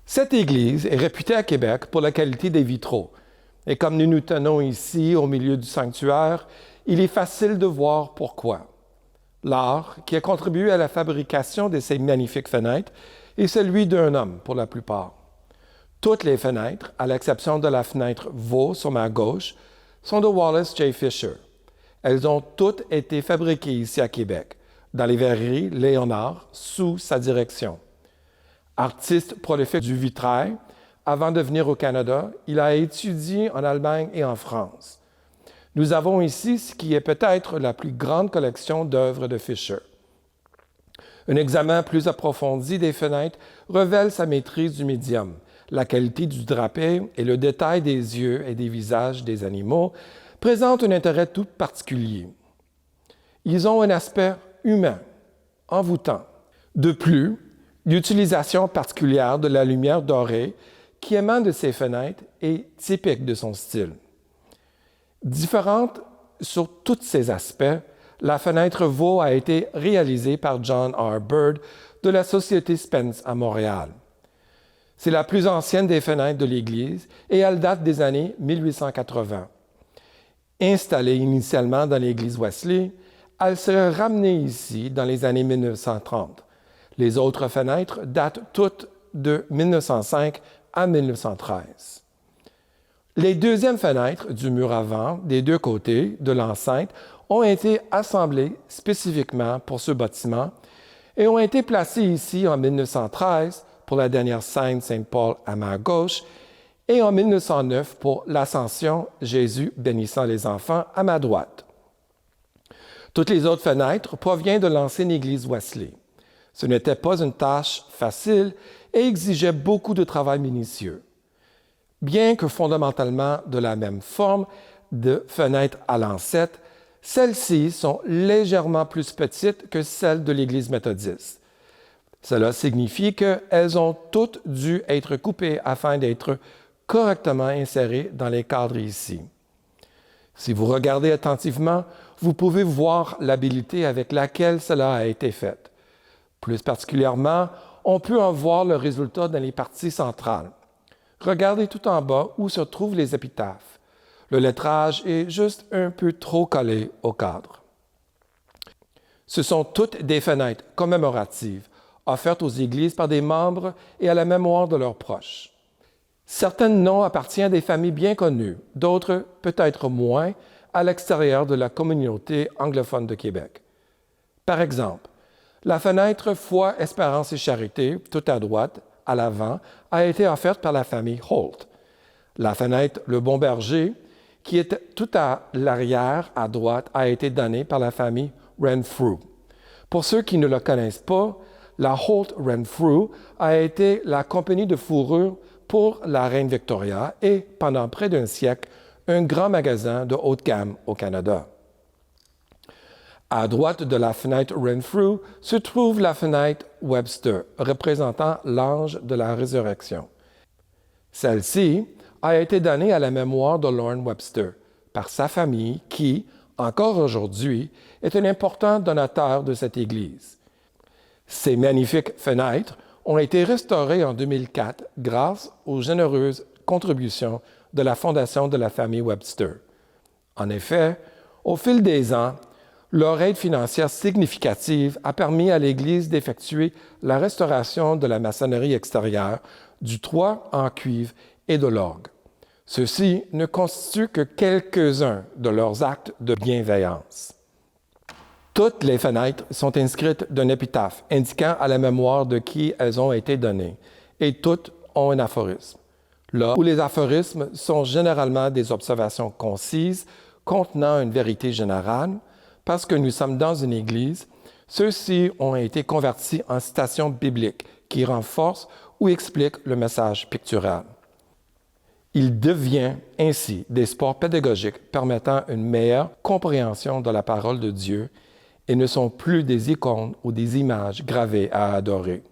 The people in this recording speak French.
Cette église est réputée à Québec pour la qualité des vitraux. Et comme nous nous tenons ici au milieu du sanctuaire, il est facile de voir pourquoi. L'art qui a contribué à la fabrication de ces magnifiques fenêtres est celui d'un homme pour la plupart. Toutes les fenêtres, à l'exception de la fenêtre Vaux sur ma gauche, sont de Wallace J. Fisher. Elles ont toutes été fabriquées ici à Québec, dans les verreries Léonard, sous sa direction. Artiste prolifique du vitrail, avant de venir au Canada, il a étudié en Allemagne et en France. Nous avons ici ce qui est peut-être la plus grande collection d'œuvres de Fisher. Un examen plus approfondi des fenêtres révèle sa maîtrise du médium, la qualité du drapé et le détail des yeux et des visages des animaux présentent un intérêt tout particulier. Ils ont un aspect humain, envoûtant. De plus, l'utilisation particulière de la lumière dorée qui émane de ces fenêtres est typique de son style. Différente sur tous ces aspects, la fenêtre Vaux a été réalisée par John R. Bird de la Société Spence à Montréal. C'est la plus ancienne des fenêtres de l'Église et elle date des années 1880. Installée initialement dans l'Église Wesley, elle serait ramenée ici dans les années 1930. Les autres fenêtres datent toutes de 1905 à 1913. Les deuxièmes fenêtres du mur avant, des deux côtés de l'enceinte, ont été assemblées spécifiquement pour ce bâtiment et ont été placées ici en 1913 pour la dernière scène Saint-Paul à ma gauche et en 1909 pour l'Ascension Jésus bénissant les enfants à ma droite. Toutes les autres fenêtres proviennent de l'ancienne église Wesley. Ce n'était pas une tâche facile et exigeait beaucoup de travail minutieux. Bien que fondamentalement de la même forme de fenêtres à lancette, celles-ci sont légèrement plus petites que celles de l'Église méthodiste. Cela signifie qu'elles ont toutes dû être coupées afin d'être correctement insérées dans les cadres ici. Si vous regardez attentivement, vous pouvez voir l'habileté avec laquelle cela a été fait. Plus particulièrement, on peut en voir le résultat dans les parties centrales. Regardez tout en bas où se trouvent les épitaphes. Le lettrage est juste un peu trop collé au cadre. Ce sont toutes des fenêtres commémoratives, offertes aux églises par des membres et à la mémoire de leurs proches. Certains noms appartiennent à des familles bien connues, d'autres peut-être moins à l'extérieur de la communauté anglophone de Québec. Par exemple, la fenêtre Foi, Espérance et Charité, tout à droite, à l'avant, a été offerte par la famille Holt. La fenêtre Le Bon Berger, qui est tout à l'arrière, à droite, a été donnée par la famille Renfrew. Pour ceux qui ne le connaissent pas, la Holt Renfrew a été la compagnie de fourrure pour la reine Victoria et, pendant près d'un siècle, un grand magasin de haute gamme au Canada. À droite de la fenêtre Renfrew se trouve la fenêtre Webster, représentant l'ange de la résurrection. Celle-ci a été donnée à la mémoire de Lorne Webster par sa famille qui, encore aujourd'hui, est un important donateur de cette église. Ces magnifiques fenêtres ont été restaurées en 2004 grâce aux généreuses contributions de la Fondation de la famille Webster. En effet, au fil des ans, leur aide financière significative a permis à l'Église d'effectuer la restauration de la maçonnerie extérieure, du toit en cuivre et de l'orgue. Ceux-ci ne constituent que quelques-uns de leurs actes de bienveillance. Toutes les fenêtres sont inscrites d'un épitaphe indiquant à la mémoire de qui elles ont été données, et toutes ont un aphorisme. Là où les aphorismes sont généralement des observations concises contenant une vérité générale, parce que nous sommes dans une église, ceux-ci ont été convertis en citations bibliques qui renforcent ou expliquent le message pictural. Il devient ainsi des supports pédagogiques permettant une meilleure compréhension de la parole de Dieu et ne sont plus des icônes ou des images gravées à adorer.